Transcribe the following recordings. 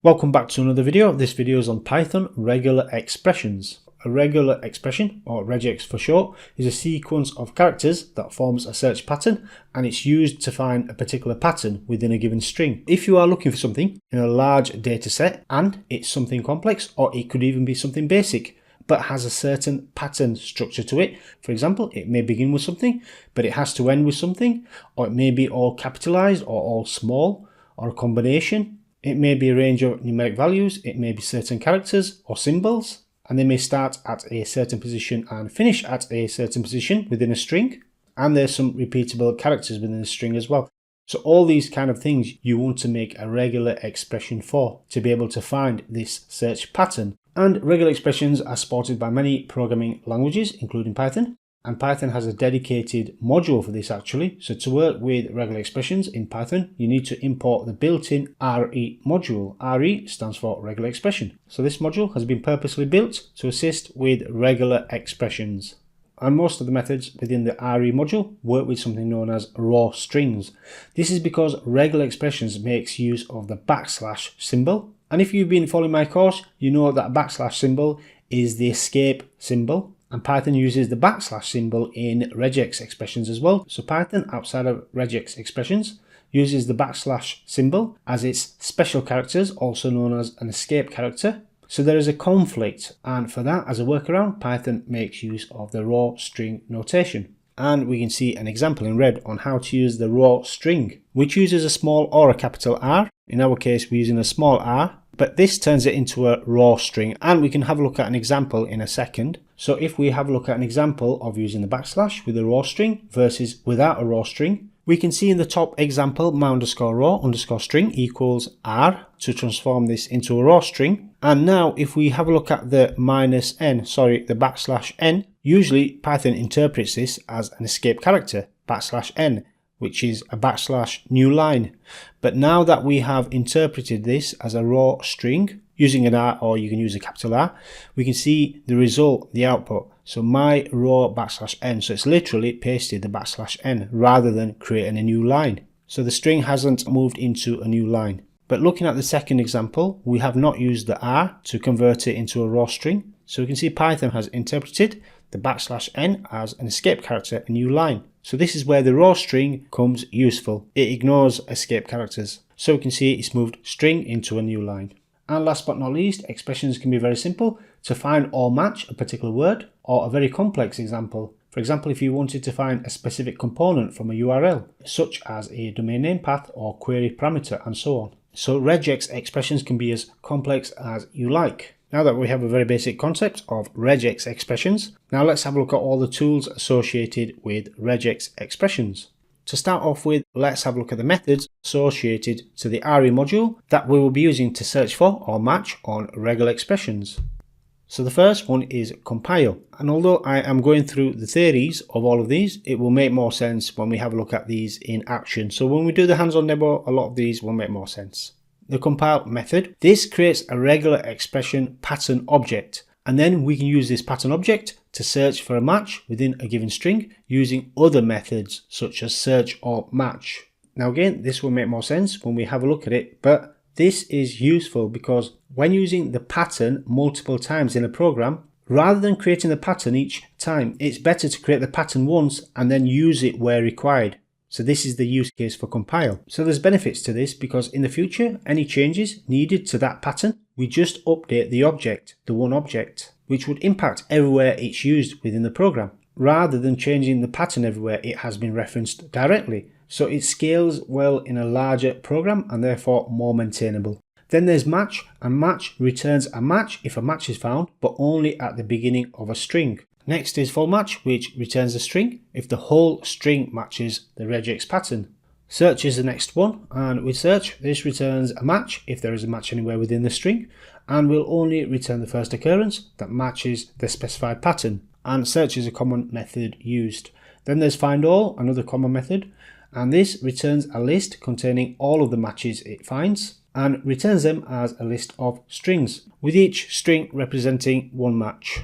Welcome back to another video. This video is on Python regular expressions. A regular expression, or regex for short, is a sequence of characters that forms a search pattern, and it's used to find a particular pattern within a given string. If you are looking for something in a large data set and it's something complex, or it could even be something basic but has a certain pattern structure to it. For example, it may begin with something but it has to end with something, or it may be all capitalized or all small, or a combination. It may be a range of numeric values, it may be certain characters or symbols, and they may start at a certain position and finish at a certain position within a string. And there's some repeatable characters within a string as well. So all these kind of things you want to make a regular expression for, to be able to find this search pattern. And regular expressions are supported by many programming languages, including Python. And Python has a dedicated module for this actually. So to work with regular expressions in Python, you need to import the built-in RE module. RE stands for regular expression. So this module has been purposely built to assist with regular expressions. And most of the methods within the RE module work with something known as raw strings. This is because regular expressions makes use of the backslash symbol. And if you've been following my course, you know that a backslash symbol is the escape symbol. And Python uses the backslash symbol in regex expressions as well. So Python, outside of regex expressions, uses the backslash symbol as its special characters, also known as an escape character. So there is a conflict, and for that, as a workaround, Python makes use of the raw string notation. And we can see an example in red on how to use the raw string, which uses a small or a capital R. In our case, we're using a small r, but this turns it into a raw string, and we can have a look at an example in a second. So if we have a look at an example of using the backslash with a raw string versus without a raw string, we can see in the top example my_raw_string equals r to transform this into a raw string. And now if we have a look at the the backslash n, usually Python interprets this as an escape character, \n, which is a backslash new line. But now that we have interpreted this as a raw string using an R, or you can use a capital R, we can see the result, the output. So my raw \n. So it's literally pasted the \n rather than creating a new line. So the string hasn't moved into a new line. But looking at the second example, we have not used the R to convert it into a raw string. So we can see Python has interpreted the \n as an escape character, a new line. So this is where the raw string comes useful. It ignores escape characters. So we can see it's moved string into a new line. And last but not least, expressions can be very simple to find or match a particular word, or a very complex example. For example, if you wanted to find a specific component from a URL, such as a domain name path or query parameter and so on. So regex expressions can be as complex as you like. Now that we have a very basic concept of regex expressions, now let's have a look at all the tools associated with regex expressions. To start off with, let's have a look at the methods associated to the RE module that we will be using to search for or match on regular expressions. So the first one is compile, and although I am going through the theories of all of these, it will make more sense when we have a look at these in action. So when we do the hands-on demo, a lot of these will make more sense. The compile method, this creates a regular expression pattern object, and then we can use this pattern object to search for a match within a given string using other methods such as search or match. Now again, this will make more sense when we have a look at it, but this is useful because when using the pattern multiple times in a program, rather than creating the pattern each time, it's better to create the pattern once and then use it where required. So this is the use case for compile. So there's benefits to this because in the future, any changes needed to that pattern, we just update the object, the one object, which would impact everywhere it's used within the program, rather than changing the pattern everywhere it has been referenced directly. So it scales well in a larger program and therefore more maintainable. Then there's match, and match returns a match if a match is found, but only at the beginning of a string. Next is full match, which returns a string if the whole string matches the regex pattern. Search is the next one, and with search, this returns a match if there is a match anywhere within the string, and will only return the first occurrence that matches the specified pattern. And search is a common method used. Then there's find all, another common method, and this returns a list containing all of the matches it finds, and returns them as a list of strings, with each string representing one match.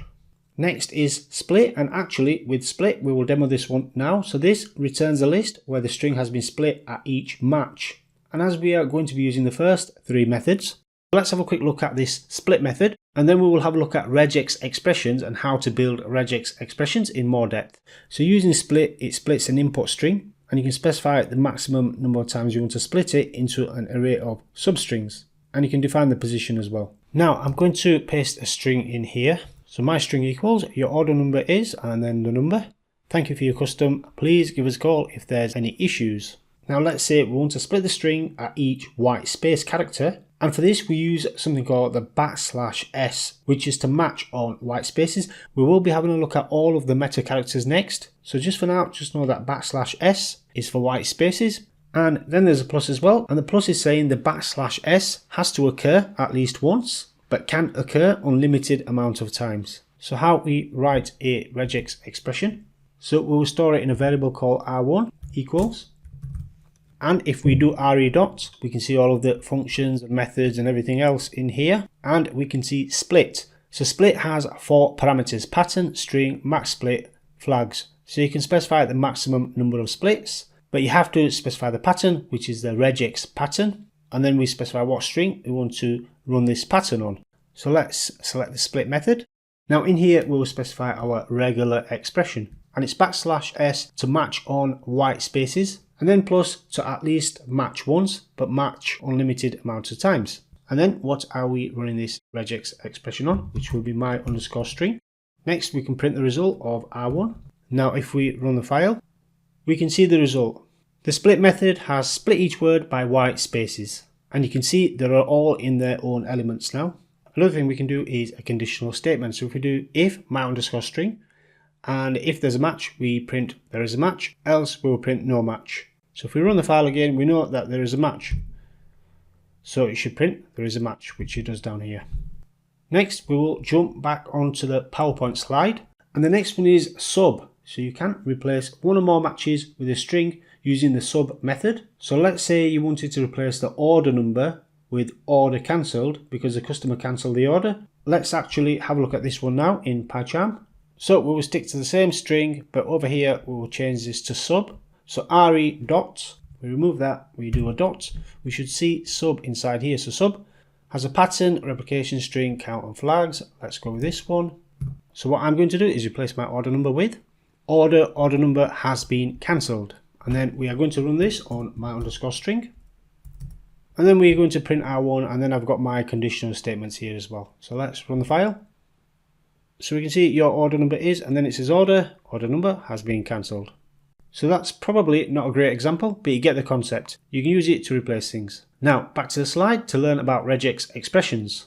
Next is split, and actually with split we will demo this one now. So this returns a list where the string has been split at each match. And as we are going to be using the first three methods, Let's have a quick look at this split method, and then we will have a look at regex expressions and how to build regex expressions in more depth. So using split, it splits an input string, and you can specify the maximum number of times you want to split it into an array of substrings, and you can define the position as well. Now I'm going to paste a string in here. So my string equals your order number is, and then the number. Thank you for your custom. Please give us a call if there's any issues. Now let's say we want to split the string at each white space character, and for this we use something called the \s, which is to match on white spaces. We will be having a look at all of the meta characters next, so just for now just know that \s is for white spaces, and then there's a plus as well, and the plus is saying the \s has to occur at least once but can occur unlimited amount of times. So how we write a regex expression, so we will store it in a variable called r1 equals, and if we do re dot, we can see all of the functions and methods and everything else in here, and we can see split. So split has 4 parameters: pattern, string, max split, flags. So you can specify the maximum number of splits, but you have to specify the pattern, which is the regex pattern, and then we specify what string we want to run this pattern on. So let's select the split method. Now in here we will specify our regular expression, and it's \s to match on white spaces, and then plus to at least match once but match unlimited amount of times. And then what are we running this regex expression on, which will be my underscore string. Next we can print the result of r1. Now if we run the file, we can see the result. The split method has split each word by white spaces, and you can see they are all in their own elements now. Another thing we can do is a conditional statement. So if we do if my underscore string, and if there's a match, we print there is a match, else we will print no match. So if we run the file again, we know that there is a match. So it should print there is a match, which it does down here. Next, we will jump back onto the PowerPoint slide, and the next one is sub. So you can replace one or more matches with a string using the sub method. So let's say you wanted to replace the order number with order cancelled because the customer cancelled the order. Let's actually have a look at this one now in PyCharm. So we will stick to the same string, but over here we will change this to sub. So re dot, we remove that, we do a dot, we should see sub inside here. So sub has a pattern, replication string, count and flags. Let's go with this one. So what I'm going to do is replace my order number with order number has been cancelled, and then we are going to run this on my underscore string, and then we're going to print r1, and then I've got my conditional statements here as well. So let's run the file. So we can see your order number is, and then it says order number has been cancelled. So that's probably not a great example, but you get the concept. You can use it to replace things. Now back to the slide to learn about regex expressions.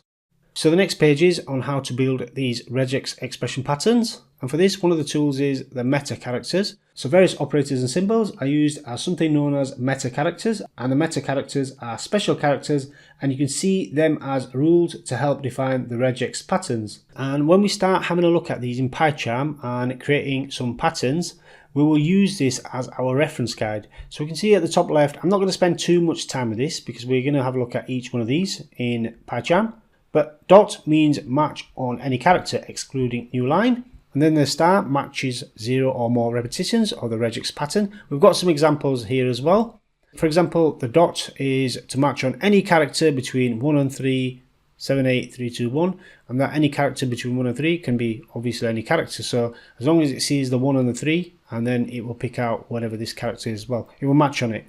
So the next page is on how to build these regex expression patterns, and for this one of the tools is the meta characters. So various operators and symbols are used as something known as meta characters, and the meta characters are special characters, and you can see them as rules to help define the regex patterns. And when we start having a look at these in PyCharm and creating some patterns, we will use this as our reference guide. So we can see at the top left, I'm not going to spend too much time with this because we're going to have a look at each one of these in PyCharm. But dot means match on any character excluding new line, and then the star matches 0 or more repetitions of the regex pattern. We've got some examples here as well. For example, the dot is to match on any character between 1 and 3, 7, 8, 3, 2, 1, and that any character between 1 and 3 can be obviously any character. So as long as it sees the 1 and the 3, and then it will pick out whatever this character is, well, it will match on it.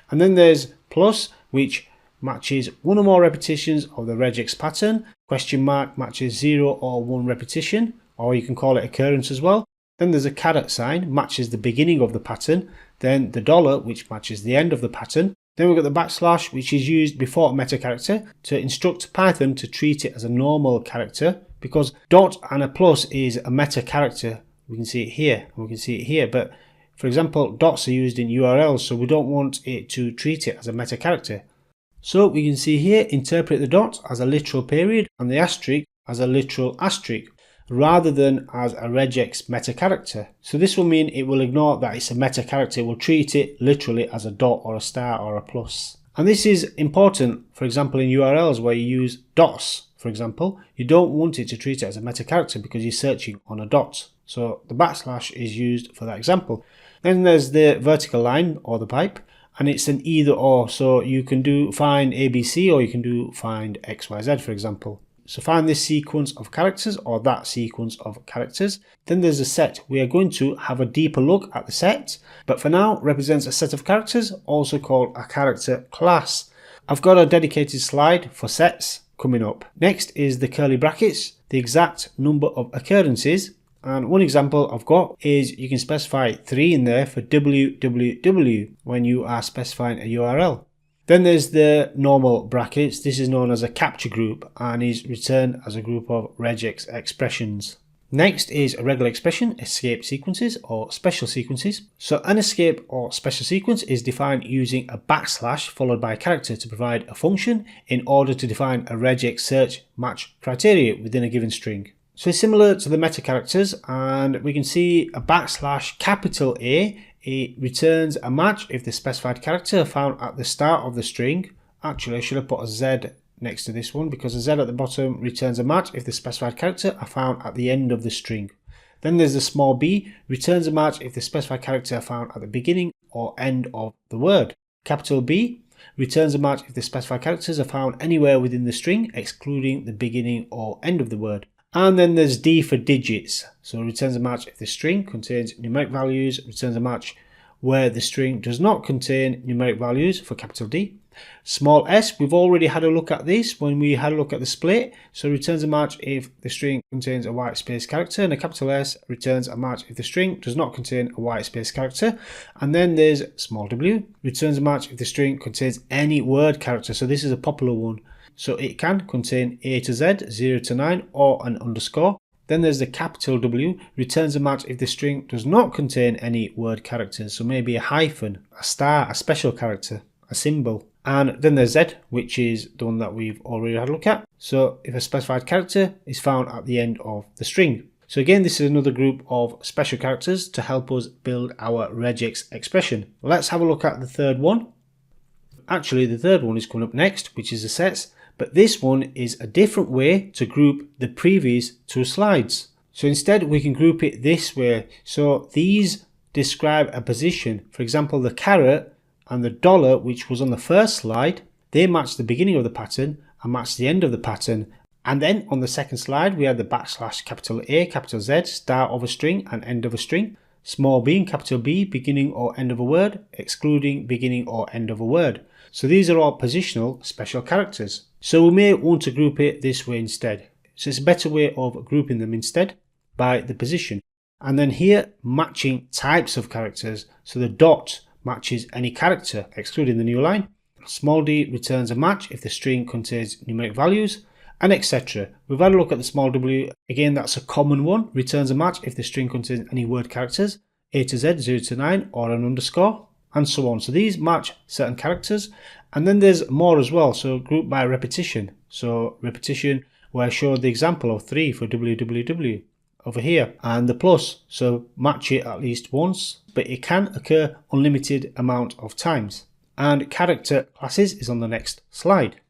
And then there's plus, which matches 1 or more repetitions of the regex pattern. Question mark matches 0 or 1 repetition, or you can call it occurrence as well. Then there's a caret sign, matches the beginning of the pattern. Then the dollar, which matches the end of the pattern. Then we've got the backslash, which is used before a meta character to instruct Python to treat it as a normal character, because dot and a plus is a meta character. We can see it here, and we can see it here, but for example, dots are used in URLs, so we don't want it to treat it as a meta character. So we can see here, interpret the dot as a literal period and the asterisk as a literal asterisk, rather than as a regex meta character. So this will mean it will ignore that it's a meta character, it will treat it literally as a dot or a star or a plus. And this is important, for example, in URLs where you use dots, for example, you don't want it to treat it as a meta character because you're searching on a dot. So the backslash is used for that example. Then there's the vertical line or the pipe, and it's an either or, so you can do find ABC or you can do find XYZ, for example. So find this sequence of characters or that sequence of characters. Then there's a set. We are going to have a deeper look at the set, but for now represents a set of characters, also called a character class. I've got a dedicated slide for sets coming up. Next is the curly brackets, the exact number of occurrences. And one example I've got is you can specify 3 in there for www when you are specifying a URL. Then there's the normal brackets. This is known as a capture group and is returned as a group of regex expressions. Next is a regular expression, escape sequences or special sequences. So an escape or special sequence is defined using a backslash followed by a character to provide a function in order to define a regex search match criteria within a given string. So it's similar to the meta characters, and we can see a backslash capital A. It returns a match if the specified character found at the start of the string. Actually, I should have put a Z next to this one because a Z at the bottom returns a match if the specified character are found at the end of the string. Then there's the small b, returns a match if the specified character are found at the beginning or end of the word. Capital B returns a match if the specified characters are found anywhere within the string, excluding the beginning or end of the word. And then there's D for digits. So returns a match if the string contains numeric values, returns a match where the string does not contain numeric values for capital D. Small s, we've already had a look at this when we had a look at the split. So returns a match if the string contains a white space character, and a capital S returns a match if the string does not contain a white space character. And then there's small w, returns a match if the string contains any word character. So this is a popular one. So it can contain A to Z, 0 to 9, or an underscore. Then there's the capital W, returns a match if the string does not contain any word characters. So maybe a hyphen, a star, a special character, a symbol. And then there's Z, which is the one that we've already had a look at. So if a specified character is found at the end of the string. So again, this is another group of special characters to help us build our regex expression. Let's have a look at the third one. Actually, the third one is coming up next, which is the sets. But this one is a different way to group the previous two slides. So instead we can group it this way. So these describe a position. For example, the caret and the dollar, which was on the first slide, they match the beginning of the pattern and match the end of the pattern. And then on the second slide we have the backslash capital A, capital Z, start of a string and end of a string. Small b and capital B, beginning or end of a word, excluding beginning or end of a word. So these are all positional special characters. So we may want to group it this way instead. So it's a better way of grouping them instead by the position. And then here, matching types of characters. So the dot matches any character, excluding the new line. Small d returns a match if the string contains numeric values, and etc. We've had a look at the small w. Again, that's a common one. Returns a match if the string contains any word characters, A to Z, 0 to 9, or an underscore, and so on. So these match certain characters. And then there's more as well, so grouped by repetition. So repetition, where I showed the example of 3 for www over here, and the plus, so match it at least once, but it can occur unlimited amount of times. And character classes is on the next slide.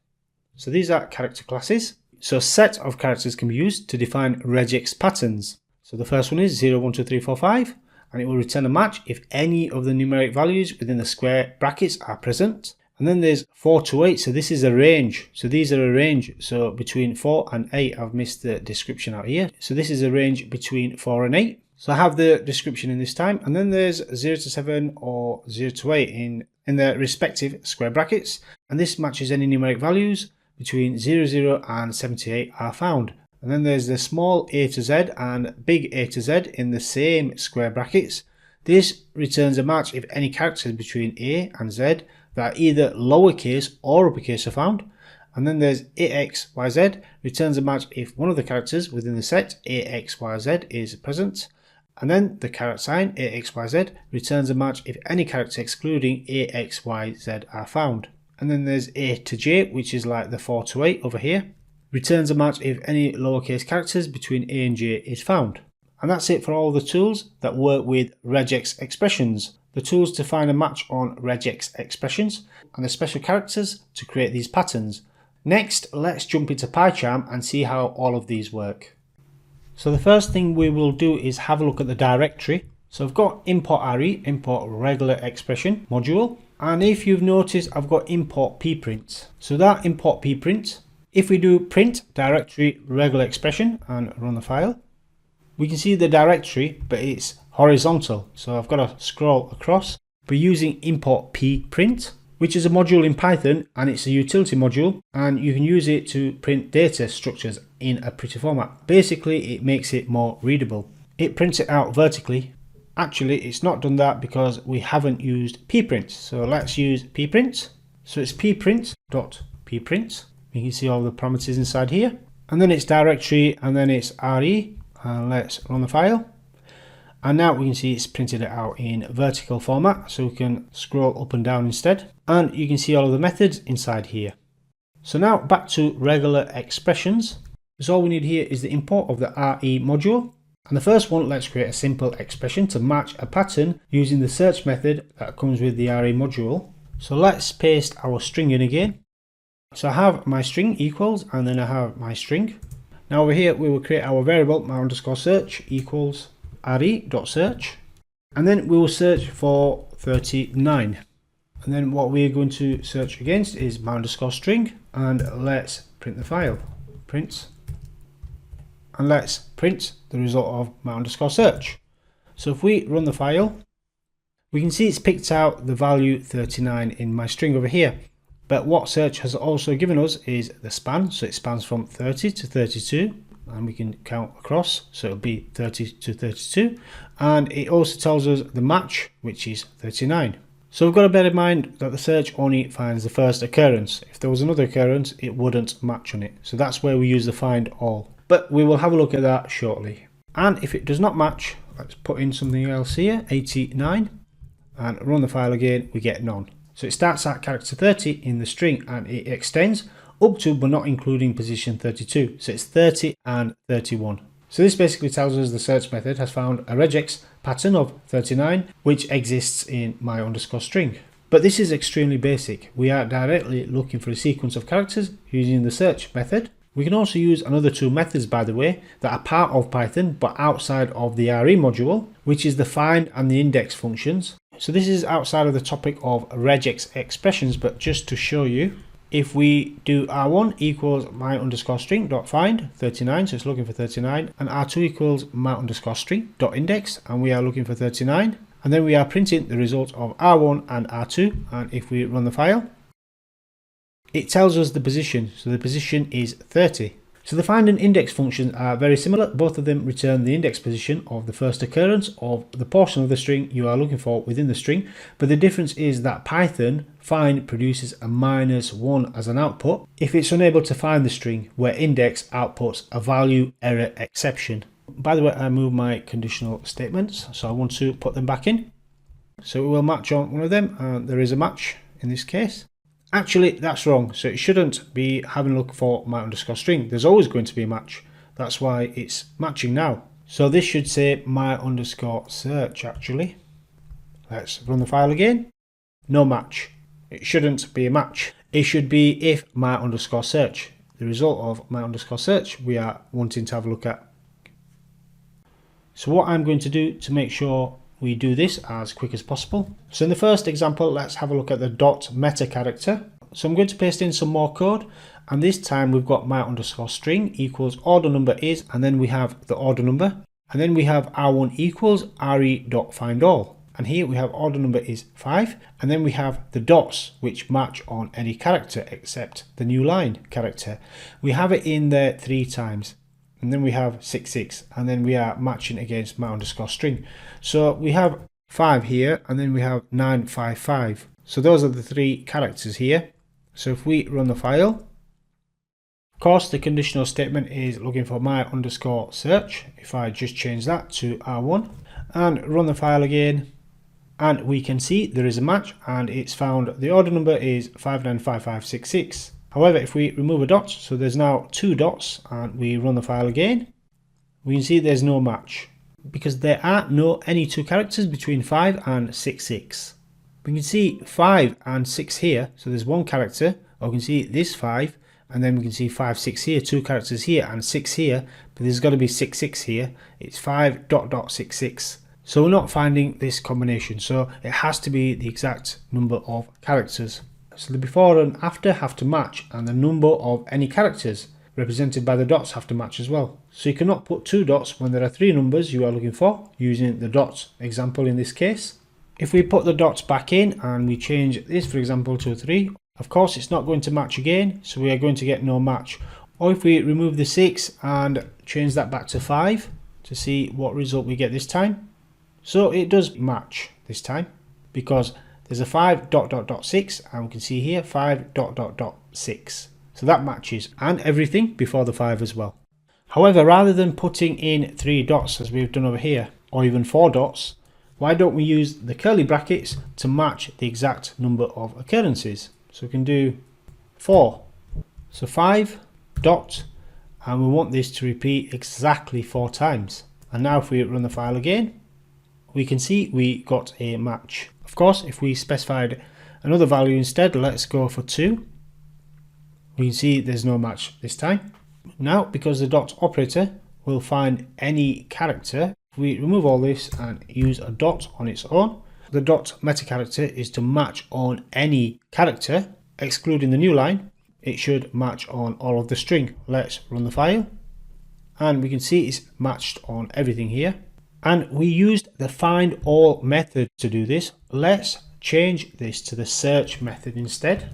So these are character classes. So a set of characters can be used to define regex patterns. So the first one is 0, 1, 2, 3, 4, 5, and it will return a match if any of the numeric values within the square brackets are present. And then there's 4 to 8, so this is a range. So these are a range, so between 4 and 8, I've missed the description out here. So this is a range between 4 and 8. So I have the description in this time. And then there's 0 to 7 or 0 to 8 in their respective square brackets. And this matches any numeric values between 0, 0 and 78 are found. And then there's the small a to z and big A to z in the same square brackets. This returns a match if any characters between A and Z that are either lowercase or uppercase are found. And then there's AXYZ returns a match if one of the characters within the set AXYZ is present. And then the caret sign AXYZ returns a match if any character excluding AXYZ are found. And then there's A to J, which is like the 4 to 8 over here, returns a match if any lowercase characters between A and J is found. And that's it for all the tools that work with regex expressions. The tools to find a match on regex expressions and the special characters to create these patterns. Next, let's jump into PyCharm and see how all of these work. So the first thing we will do is have a look at the directory. So I've got import RE, import regular expression module, And if you've noticed, I've got import pprint. So that import pprint, if we do print directory regular expression and run the file, we can see the directory, but it's horizontal. So I've got to scroll across. We're using import pprint, which is a module in Python, and it's a utility module, and you can use it to print data structures in a pretty format. Basically, it makes it more readable. It prints it out vertically. Actually, it's not done that because we haven't used pprint. So let's use pprint. So it's pprint.pprint. You can see all the parameters inside here. And then it's directory, and then it's re. And let's run the file. And now we can see it's printed it out in vertical format. So we can scroll up and down instead. And you can see all of the methods inside here. So now back to regular expressions. So all we need here is the import of the re module. And the first one, let's create a simple expression to match a pattern using the search method that comes with the re module. So let's paste our string in again. So I have my string equals, and then I have my string. Now over here, we will create our variable my_search equals re.search. And then we will search for 39. And then what we're going to search against is my_string. And let's print the file. Print. And let's print the result of my_search. So if we run the file, we can see it's picked out the value 39 in my string over here. But what search has also given us is the span. So it spans from 30 to 32, and we can count across. So it'll be 30 to 32. And it also tells us the match, which is 39. So we've got to bear in mind that the search only finds the first occurrence. If there was another occurrence, it wouldn't match on it. So that's where we use the find all. But we will have a look at that shortly. And if it does not match, let's put in something else here, 89, and run the file again, we get none. So it starts at character 30 in the string, and it extends up to but not including position 32. So it's 30 and 31. So this basically tells us the search method has found a regex pattern of 39, which exists in my_string. But this is extremely basic. We are directly looking for a sequence of characters using the search method. We can also use another two methods, by the way, that are part of Python but outside of the re module, which is the find and the index functions. So this is outside of the topic of regex expressions, but just to show you, if we do r1 equals my_string.find 39, so it's looking for 39, and r2 equals my_string.index, and we are looking for 39, and then we are printing the result of r1 and r2, and if we run the file, it tells us the position. So the position is 30. So the find and index functions are very similar. Both of them return the index position of the first occurrence of the portion of the string you are looking for within the string. But the difference is that Python find produces a -1 as an output if it's unable to find the string, where index outputs a value error exception. By the way, I moved my conditional statements, so I want to put them back in. So we will match on one of them, and there is a match in this case. Actually, that's wrong. So it shouldn't be having a look for my_string. There's always going to be a match. That's why it's matching now. So this should say my_search actually. Let's run the file again. No match. It shouldn't be a match. It should be if my_search. The result of my_search we are wanting to have a look at. So what I'm going to do to make sure we do this as quick as possible. So in the first example, let's have a look at the .meta character. So I'm going to paste in some more code, and this time we've got my_string equals order number is, and then we have the order number, and then we have r1 equals re.findAll, and here we have order number is 5, and then we have the dots which match on any character except the new line character. We have it in there 3 times. And then we have 66, and then we are matching against my_string. So we have 5 here, and then we have 955. So those are the 3 characters here. So if we run the file, of course the conditional statement is looking for my_search. If I just change that to r1 and run the file again, and we can see there is a match, and it's found the order number is 595566. However, if we remove a dot, so there's now 2 dots, and we run the file again, we can see there's no match because there are any 2 characters between 5 and 66. We can see 5 and 6 here, so there's 1 character, or we can see this 5, and then we can see 5, 6 here, 2 characters here, and 6 here, but there's got to be 66 here. It's 5 ... 66. So we're not finding this combination, so it has to be the exact number of characters. So the before and after have to match, and the number of any characters represented by the dots have to match as well. So you cannot put 2 dots when there are 3 numbers you are looking for, using the dots example in this case. If we put the dots back in and we change this, for example, to a 3, of course it's not going to match again, so we are going to get no match. Or if we remove the 6 and change that back to 5 to see what result we get this time. So it does match this time because there's a 5.6 and we can see here 5.6. So that matches, and everything before the 5 as well. However, rather than putting in 3 dots as we've done over here, or even 4 dots, why don't we use the curly brackets to match the exact number of occurrences? So we can do 4. So 5 dot, and we want this to repeat exactly 4 times. And now if we run the file again, we can see we got a match. Of course, if we specified another value instead, let's go for 2. We can see there's no match this time. Now, because the dot operator will find any character, if we remove all this and use a dot on its own, the dot meta character is to match on any character, excluding the new line. It should match on all of the string. Let's run the file, and we can see it's matched on everything here. And we used the find all method to do this. Let's change this to the search method instead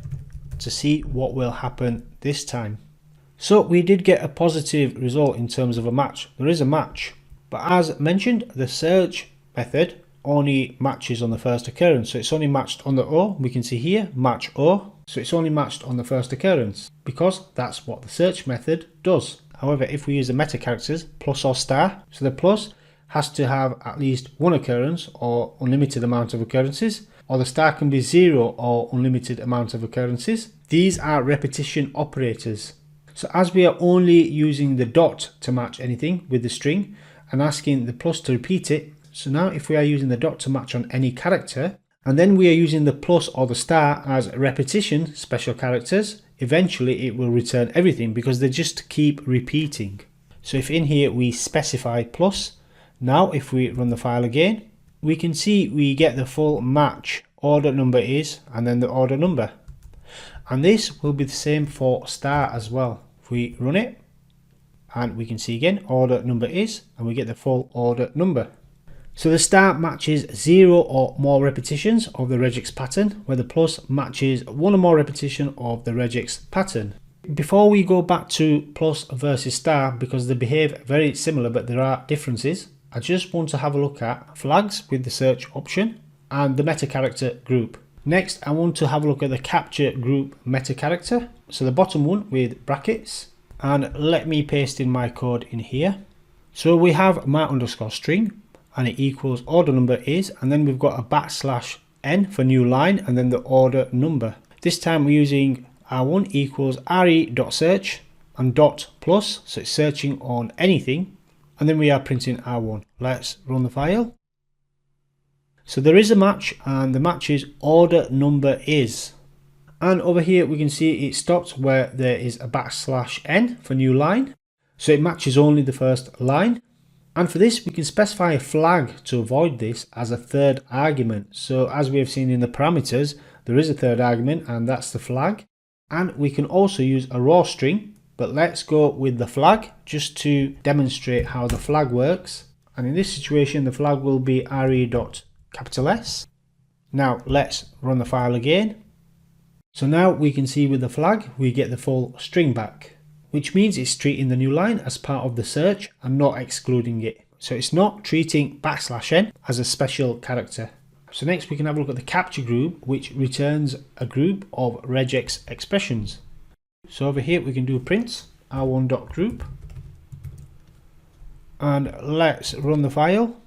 to see what will happen this time. So we did get a positive result in terms of a match. There is a match, but as mentioned, the search method only matches on the first occurrence. So it's only matched on the O. We can see here match O. So it's only matched on the first occurrence because that's what the search method does. However, if we use the meta characters plus or star, so the plus has to have at least 1 occurrence or unlimited amount of occurrences, or the star can be 0 or unlimited amount of occurrences. These are repetition operators. So as we are only using the dot to match anything with the string and asking the plus to repeat it, so now if we are using the dot to match on any character, and then we are using the plus or the star as repetition special characters, eventually it will return everything because they just keep repeating. So if in here we specify plus, now if we run the file again, we can see we get the full match. Order number is, and then the order number. And this will be the same for star as well. If we run it, and we can see again, order number is, and we get the full order number. So the star matches 0 or more repetitions of the regex pattern, where the plus matches 1 or more repetition of the regex pattern. Before we go back to plus versus star, because they behave very similar but there are differences, I just want to have a look at flags with the search option and the meta character group. Next, I want to have a look at the capture group meta character, so the bottom one with brackets, and let me paste in my code in here. So we have my underscore string and it equals order number is, and then we've got a \n for new line and then the order number. This time we're using r1 equals re.search and dot plus, so it's searching on anything, and then we are printing r1. Let's run the file. So there is a match, and the match is order number is. And over here we can see it stopped where there is a \n for new line, so it matches only the first line. And for this we can specify a flag to avoid this as a third argument. So as we have seen in the parameters, there is a third argument and that's the flag. And we can also use a raw string, but let's go with the flag just to demonstrate how the flag works. And in this situation the flag will be re.S. Now let's run the file again. So now we can see with the flag we get the full string back, which means it's treating the new line as part of the search and not excluding it. So it's not treating \n as a special character. So next we can have a look at the capture group, which returns a group of regex expressions. So over here we can do print r1.group, and let's run the file,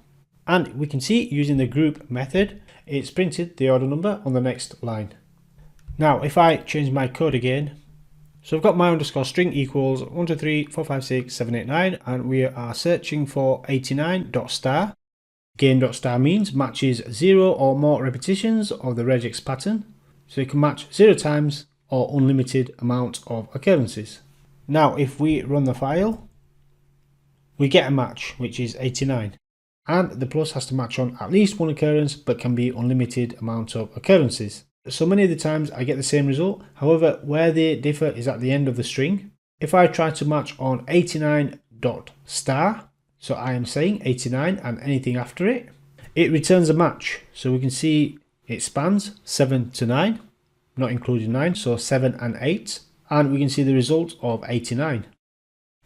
and we can see using the group method it's printed the order number on the next line. Now if I change my code again, so I've got my underscore string equals 1, 2, 3, 4, 5, 6, 7, 8, 9, and we are searching for 89.star. Gain.star means matches 0 or more repetitions of the regex pattern, so you can match 0 times or unlimited amount of occurrences. Now if we run the file, we get a match which is 89. and the plus has to match on at least one occurrence but can be unlimited amount of occurrences. So many of the times I get the same result, however where they differ is at the end of the string. If I try to match on 89 dot star, so I am saying 89 and anything after it, it returns a match. So we can see it spans 7 to 9, not including 9, so 7 and 8, and we can see the result of 89.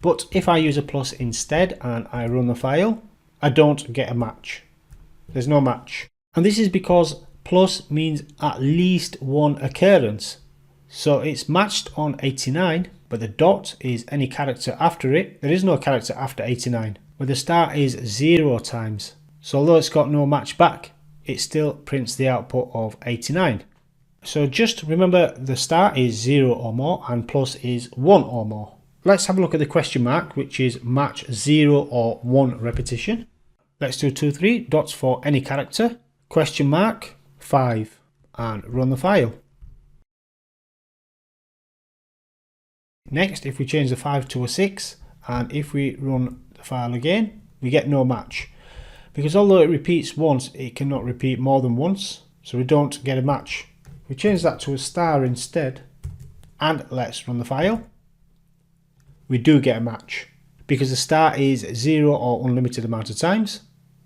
But if I use a plus instead and I run the file, I don't get a match. There's no match. And this is because plus means at least one occurrence. So it's matched on 89, but the dot is any character after it. There is no character after 89, but the star is 0 times. So although it's got no match back, it still prints the output of 89. So just remember the star is 0 or more and plus is 1 or more. Let's have a look at the question mark, which is match 0 or 1 repetition. Let's do 2, 3 dots for any character, question mark 5, and run the file. Next, if we change the 5 to a 6 and if we run the file again, we get no match. Because although it repeats once, it cannot repeat more than once, so we don't get a match. We change that to a star instead, and let's run the file. We do get a match, because the star is 0 or unlimited amount of times,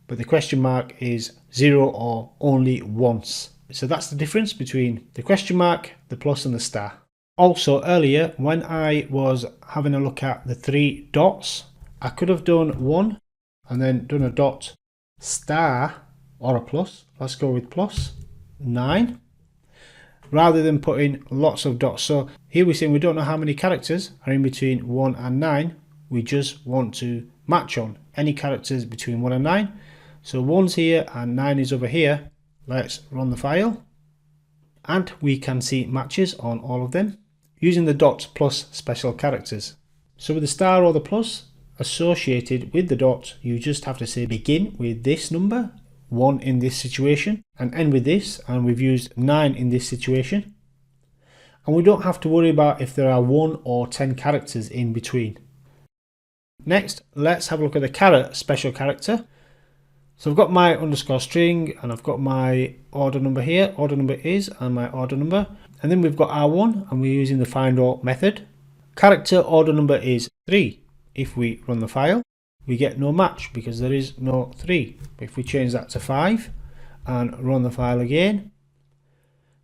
but the question mark is 0 or only once. So that's the difference between the question mark, the plus and the star. Also earlier, when I was having a look at the 3 dots, I could have done 1 and then done a dot, star or a plus. Let's go with plus 9, rather than putting lots of dots. So here we're saying we don't know how many characters are in between 1 and 9. We just want to match on any characters between 1 and 9. So 1's here and 9 is over here. Let's run the file, and we can see matches on all of them using the dot plus special characters. So with the star or the plus associated with the dot, you just have to say begin with this number, 1 in this situation, and end with this, and we've used 9 in this situation. And we don't have to worry about if there are 1 or 10 characters in between. Next, let's have a look at the caret special character. So I've got my underscore string and I've got my order number here, order number is, and my order number. And then we've got R1 and we're using the find all method. Character order number is 3. If we run the file, we get no match because there is no 3. But if we change that to 5 and run the file again,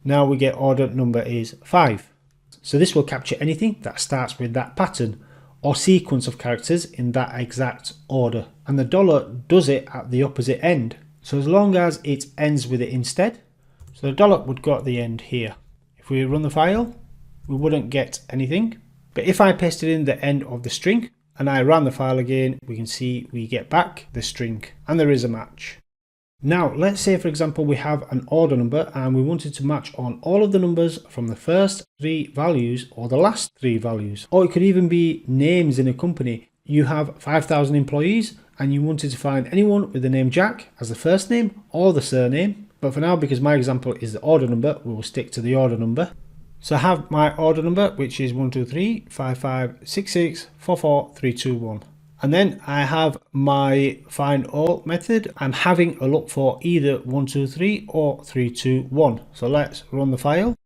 now we get order number is 5. So this will capture anything that starts with that pattern or sequence of characters in that exact order. And the dollar does it at the opposite end. So as long as it ends with it instead, so the dollar would go at the end here. If we run the file, we wouldn't get anything. But if I pasted in the end of the string and I ran the file again, we can see we get back the string and there is a match. Now let's say for example we have an order number and we wanted to match on all of the numbers from the first 3 values or the last 3 values, or it could even be names in a company. You have 5,000 employees and you wanted to find anyone with the name Jack as the first name or the surname, but for now, because my example is the order number, we will stick to the order number. So I have my order number, which is 123 55 66 44 321. And then I have my find all method. I'm having a look for either 123 or 321. So let's run the file.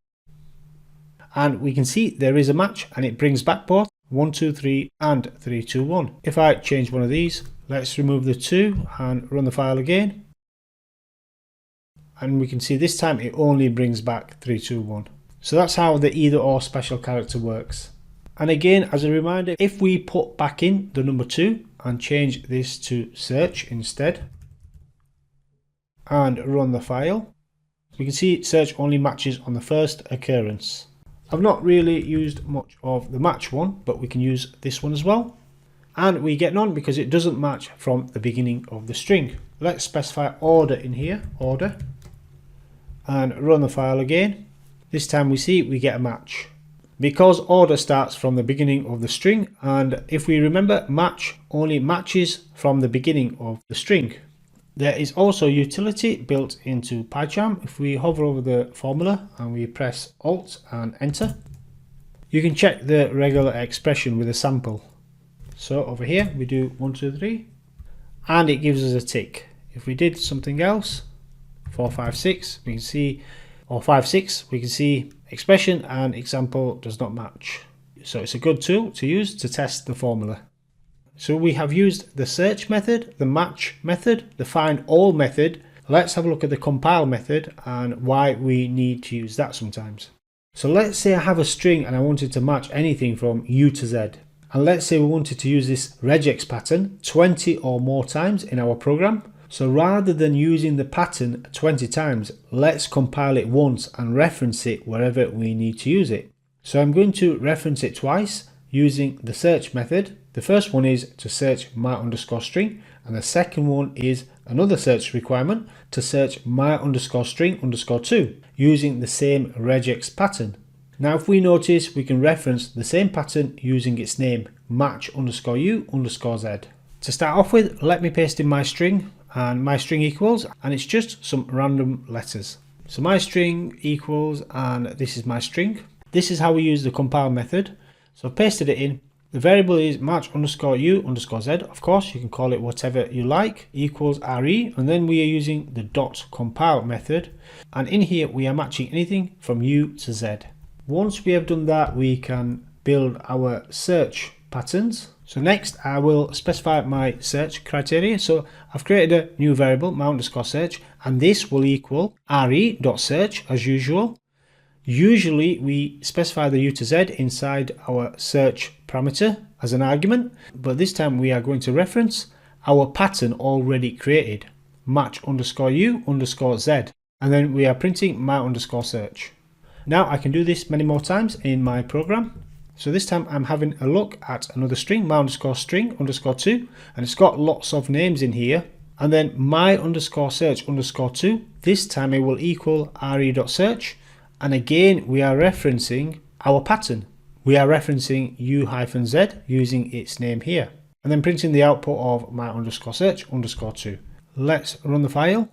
And we can see there is a match and it brings back both 123 and 321. If I change one of these, let's remove the 2 and run the file again. And we can see this time it only brings back 321. So that's how the either or special character works. And again, as a reminder, if we put back in the number 2 and change this to search instead and run the file, we can see search only matches on the first occurrence. I've not really used much of the match one, but we can use this one as well. And we get none because it doesn't match from the beginning of the string. Let's specify order in here, order, and run the file again. This time we see we get a match because order starts from the beginning of the string, and if we remember, match only matches from the beginning of the string. There is also utility built into PyCharm. If we hover over the formula and we press Alt and Enter, you can check the regular expression with a sample. So over here we do 1, 2, 3 and it gives us a tick. If we did something else, 456, we can see, or 56, we can see expression and example does not match. So it's a good tool to use to test the formula. So we have used the search method, the match method, the find all method. Let's have a look at the compile method and why we need to use that sometimes. So let's say I have a string and I wanted to match anything from U to Z. And let's say we wanted to use this regex pattern 20 or more times in our program. So rather than using the pattern 20 times, let's compile it once and reference it wherever we need to use it. So I'm going to reference it twice using the search method. The first one is to search my_string, and the second one is another search requirement to search my_string_2 using the same regex pattern. Now if we notice, we can reference the same pattern using its name, match_u_z. To start off with, let me paste in my string, and my string equals, and it's just some random letters. So my string equals, and this is my string. This is how we use the compile method. So I've pasted it in. The variable is match_u_z. Of course, you can call it whatever you like, equals re, and then we are using the .compile method. And in here, we are matching anything from U to Z. Once we have done that, we can build our search patterns. So next, I will specify my search criteria. So I've created a new variable, my_search, and this will equal re.search as usual. Usually we specify the U to Z inside our search parameter as an argument, but this time we are going to reference our pattern already created, match_u_z, and then we are printing my_search. Now I can do this many more times in my program. So this time I'm having a look at another string, my_string_2, and it's got lots of names in here. And then my_search_2, this time it will equal re.search. And again, we are referencing our pattern. We are referencing u-z using its name here. And then printing the output of my_search_2. Let's run the file.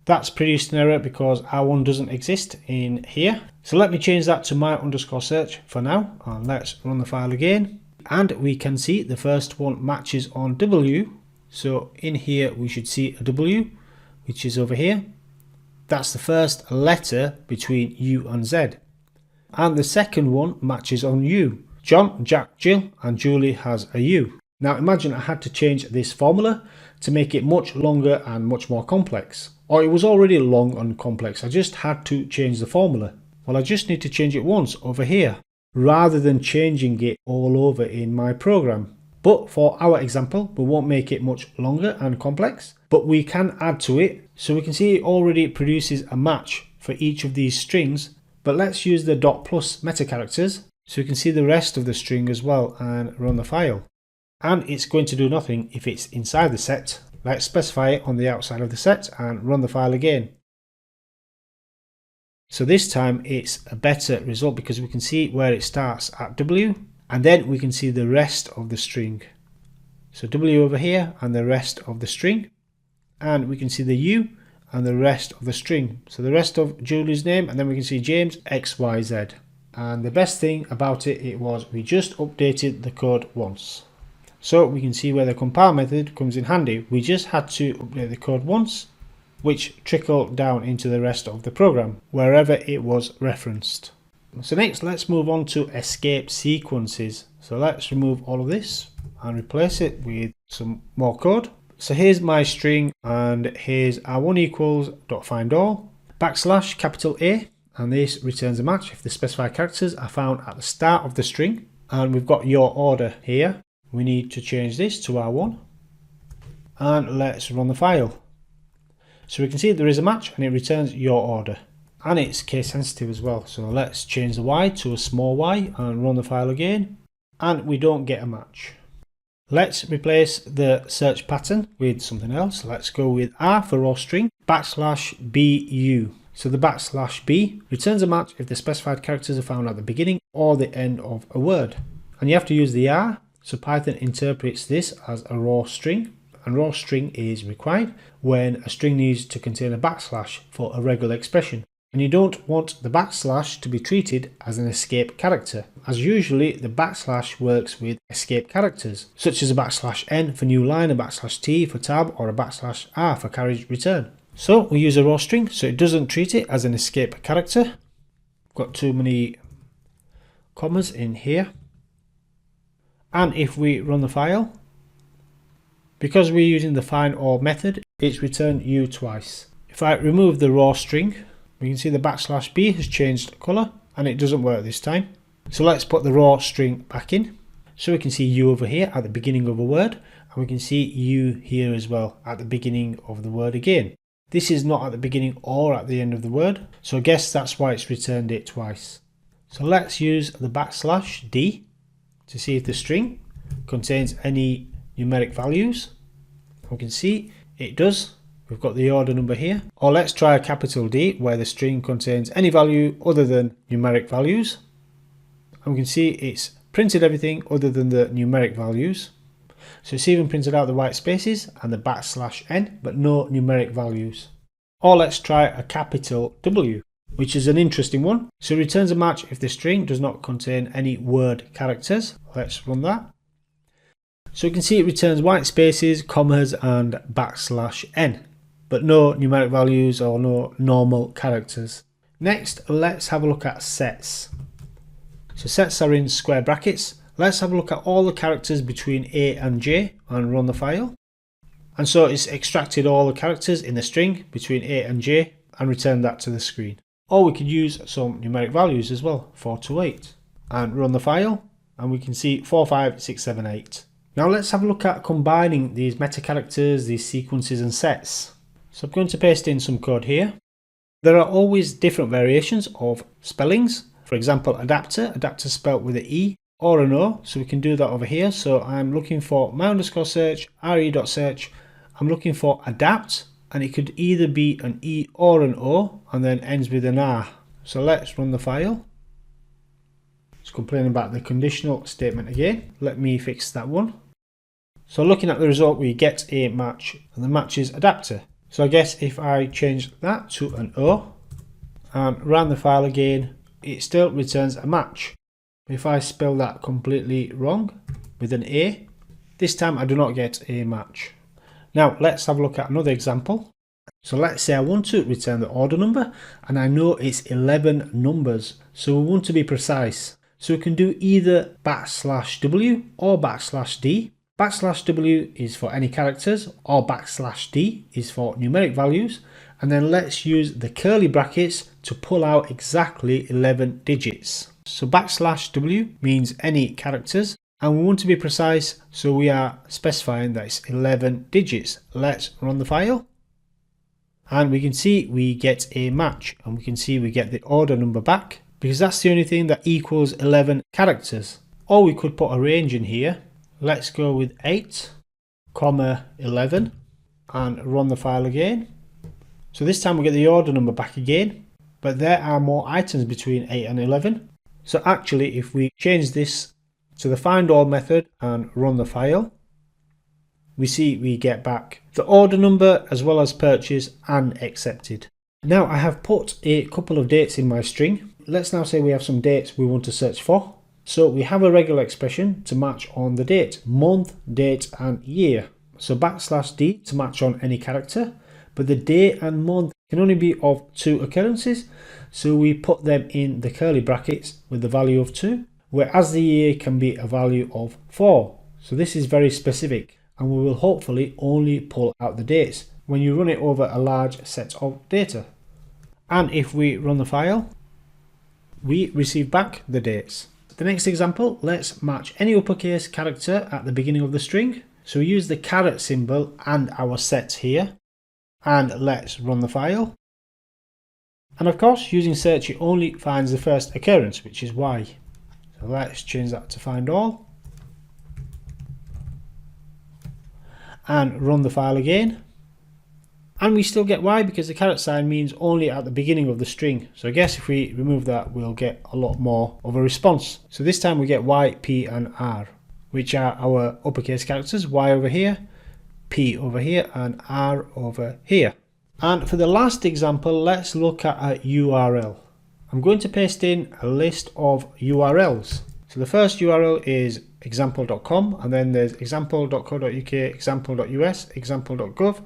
That's produced an error because R1 doesn't exist in here. So let me change that to my_search for now. And let's run the file again. And we can see the first one matches on W. So in here, we should see a W, which is over here. That's the first letter between U and Z. And the second one matches on U. John, Jack, Jill, and Julie has a U. Now imagine I had to change this formula to make it much longer and much more complex. Or it was already long and complex, I just had to change the formula. Well, I just need to change it once over here, rather than changing it all over in my program. But for our example, we won't make it much longer and complex, but we can add to it. So we can see it already produces a match for each of these strings, but let's use the .plus meta characters so we can see the rest of the string as well and run the file. And it's going to do nothing if it's inside the set. Let's specify it on the outside of the set and run the file again. So this time it's a better result because we can see where it starts at W, and then we can see the rest of the string. So W over here and the rest of the string. And we can see the U and the rest of the string. So the rest of Julie's name, and then we can see James XYZ. And the best thing about it was we just updated the code once. So we can see where the compile method comes in handy. We just had to update the code once, which trickled down into the rest of the program, wherever it was referenced. So next, let's move on to escape sequences. So let's remove all of this and replace it with some more code. So here's my string, and here's r1 equals .findAll \A, and this returns a match if the specified characters are found at the start of the string. And we've got your order here. We need to change this to r1, and let's run the file. So we can see there is a match and it returns your order, and it's case sensitive as well. So let's change the y to a small y and run the file again, and we don't get a match. Let's replace the search pattern with something else. Let's go with R for raw string \bu. So the \b returns a match if the specified characters are found at the beginning or the end of a word. And you have to use the R, so Python interprets this as a raw string, and raw string is required when a string needs to contain a / for a regular expression. And you don't want the backslash to be treated as an escape character, as usually the backslash works with escape characters, such as a \n for new line, a \t for tab, or a \r for carriage return. So we use a raw string so it doesn't treat it as an escape character. Got too many commas in here. And if we run the file, because we're using the find all method, it's returned u twice. If I remove the raw string, we can see the \b has changed colour and it doesn't work this time. So let's put the raw string back in. So we can see u over here at the beginning of a word, and we can see u here as well at the beginning of the word again. This is not at the beginning or at the end of the word, so I guess that's why it's returned it twice. So let's use the \d to see if the string contains any numeric values. We can see it does. We've got the order number here. Or let's try a capital D where the string contains any value other than numeric values. And we can see it's printed everything other than the numeric values. So it's even printed out the white spaces and the \n, but no numeric values. Or let's try a capital W, which is an interesting one. So it returns a match if the string does not contain any word characters. Let's run that. So you can see it returns white spaces, commas and \n, but no numeric values or no normal characters. Next, let's have a look at sets. So sets are in square brackets. Let's have a look at all the characters between A and J and run the file. And so it's extracted all the characters in the string between A and J and returned that to the screen. Or we could use some numeric values as well, 4 to 8, and run the file, and we can see 4, 5, 6, 7, 8. Now let's have a look at combining these meta characters, these sequences and sets. So I'm going to paste in some code here. There are always different variations of spellings. For example, adapter spelled with an E or an O, so we can do that over here. So I'm looking for my_search, re.search. I'm looking for adapt, and it could either be an E or an O, and then ends with an R. So let's run the file. It's complaining about the conditional statement again. Let me fix that one. So looking at the result, we get a match, and the match is adapter. So I guess if I change that to an O and run the file again, it still returns a match. If I spell that completely wrong with an A, this time I do not get a match. Now let's have a look at another example. So let's say I want to return the order number, and I know it's 11 numbers, so we want to be precise. So we can do either \w or \d. \w is for any characters, or \d is for numeric values, and then let's use the curly brackets to pull out exactly 11 digits. So \w means any characters, and we want to be precise, so we are specifying that it's 11 digits. Let's run the file, and we can see we get a match, and we can see we get the order number back, because that's the only thing that equals 11 characters. Or we could put a range in here. Let's go with 8, 11, and run the file again. So this time we get the order number back again, but there are more items between 8 and 11. So actually, if we change this to the find all method and run the file, we see we get back the order number as well as purchase and accepted. Now I have put a couple of dates in my string. Let's now say we have some dates we want to search for. So we have a regular expression to match on the date, month, date and year. So \d to match on any character, but the day and month can only be of 2 occurrences, so we put them in the curly brackets with the value of 2, whereas the year can be a value of 4. So this is very specific, and we will hopefully only pull out the dates when you run it over a large set of data. And if we run the file, we receive back the dates. The next example, let's match any uppercase character at the beginning of the string. So we use the caret symbol and our sets here, and let's run the file. And of course, using search, it only finds the first occurrence, which is Y. So let's change that to find all, and run the file again. And we still get Y because the caret sign means only at the beginning of the string. So I guess if we remove that, we'll get a lot more of a response. So this time we get Y, P and R, which are our uppercase characters. Y over here, P over here and R over here. And for the last example, let's look at a URL. I'm going to paste in a list of URLs. So the first URL is example.com, and then there's example.co.uk, example.us, example.gov,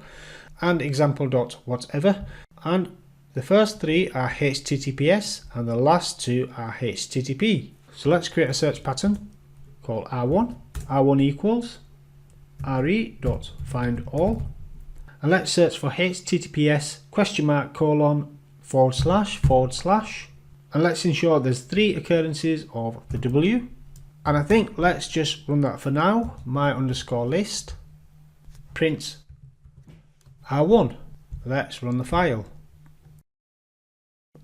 and example.whatever. And the first three are HTTPS, and the last two are HTTP. So let's create a search pattern called R1. R1 equals re.findAll. And let's search for HTTPS !:// and let's ensure there's 3 occurrences of the W. And I think let's just run that for now. my_list print R1. Let's run the file.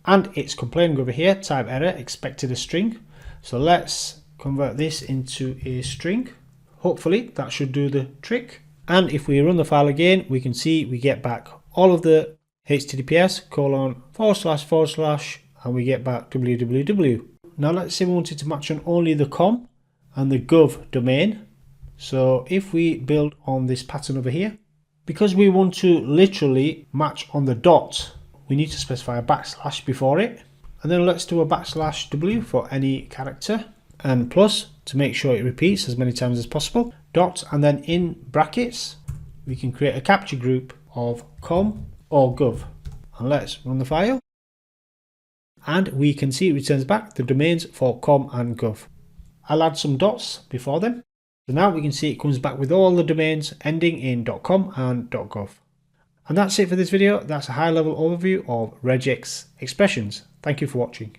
And it's complaining over here, type error, expected a string. So let's convert this into a string. Hopefully that should do the trick. And if we run the file again, we can see we get back all of the HTTPS !// and we get back www. Now let's say we wanted to match on only the com and the gov domain. So if we build on this pattern over here, because we want to literally match on the dot, we need to specify a / before it. And then let's do a \w for any character, and plus to make sure it repeats as many times as possible. Dot, and then in brackets we can create a capture group of com or gov. And let's run the file. And we can see it returns back the domains for com and gov. I'll add some dots before them. So now we can see it comes back with all the domains ending in .com and .gov. And that's it for this video. That's a high level overview of regex expressions. Thank you for watching.